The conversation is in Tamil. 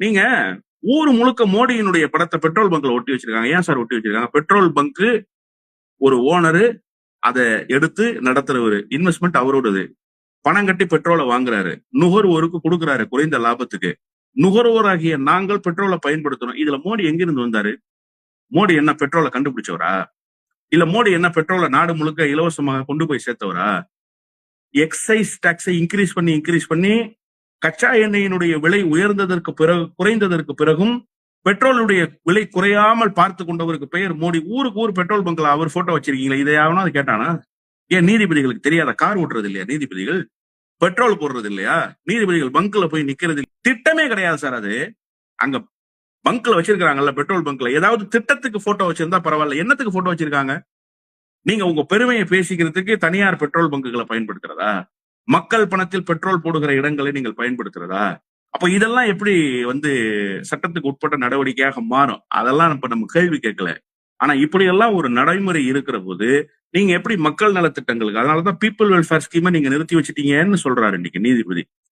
நீங்க ஊர் முழுக்க மோடியினுடைய படத்தை பெட்ரோல் பங்க்ல ஒட்டி வச்சிருக்காங்க. ஏன் சார் ஒட்டி வச்சிருக்காங்க? பெட்ரோல் பங்க் ஒரு ஓனரு அதை எடுத்து நடத்துறவரு, இன்வெஸ்ட்மெண்ட் அவரோடது. பணம் கட்டி பெட்ரோலை வாங்குறாரு, நுகர்வோருக்கு கொடுக்குறாரு குறைந்த லாபத்துக்கு. நுகர்வோராகிய நாங்கள் பெட்ரோலை பயன்படுத்தணும். இதுல மோடி எங்கிருந்து வந்தாரு? மோடி என்ன பெட்ரோலை கண்டுபிடிச்சவரா? இல்ல மோடி என்ன பெட்ரோலை நாடு முழுக்க இலவசமாக கொண்டு போய் சேர்த்தவரா? எக்ஸைஸ் டாக்ஸை இன்க்ரீஸ் பண்ணி கச்சா எண்ணெயினுடைய விலை உயர்ந்ததற்கு பிறகு குறைந்ததற்கு பிறகும் பெட்ரோலுடைய விலை குறையாமல் பார்த்து கொண்டவருக்கு பெயர் மோடி. ஊருக்கு ஊர் பெட்ரோல் பங்க்ல அவர் போட்டோ வச்சிருக்கீங்களா? இதை யாவனா அது கேட்டானா? ஏன் நீதிபதிகளுக்கு தெரியாத? கார் ஓட்டுறது இல்லையா நீதிபதிகள்? பெட்ரோல் போடுறது இல்லையா நீதிபதிகள்? பங்க்ல போய் நிக்கிறது திட்டமே கிடையாது சார். அது அங்க பங்க்ல வச்சிருக்காங்கல்ல, பெட்ரோல் பங்க்ல ஏதாவது திட்டத்துக்கு போட்டோ வச்சிருந்தா பரவாயில்ல. என்னத்துக்கு போட்டோ வச்சிருக்காங்க? நீங்க உங்க பெருமையை பேசிக்கிறதுக்கு தனியார் பெட்ரோல் பங்குகளை பயன்படுத்துறதா? மக்கள் பணத்தில் பெட்ரோல் போடுகிற இடங்களை நீங்கள் பயன்படுத்துறதா? அப்ப இதெல்லாம் எப்படி சட்டத்துக்கு உட்பட்ட நடவடிக்கையாக மாறும்? அதெல்லாம் இப்ப நம்ம கேள்வி கேட்கல. ஆனா இப்படி எல்லாம் ஒரு நடைமுறை இருக்கிற போது நீங்க எப்படி மக்கள் நலத்திட்டங்களுக்கு, அதனாலதான் பீப்புள் வெல்ஃபேர் ஸ்கீமை நீங்க நிறுத்தி வச்சிட்டீங்கன்னு சொல்றாரு இன்னைக்கு நீதிபதி.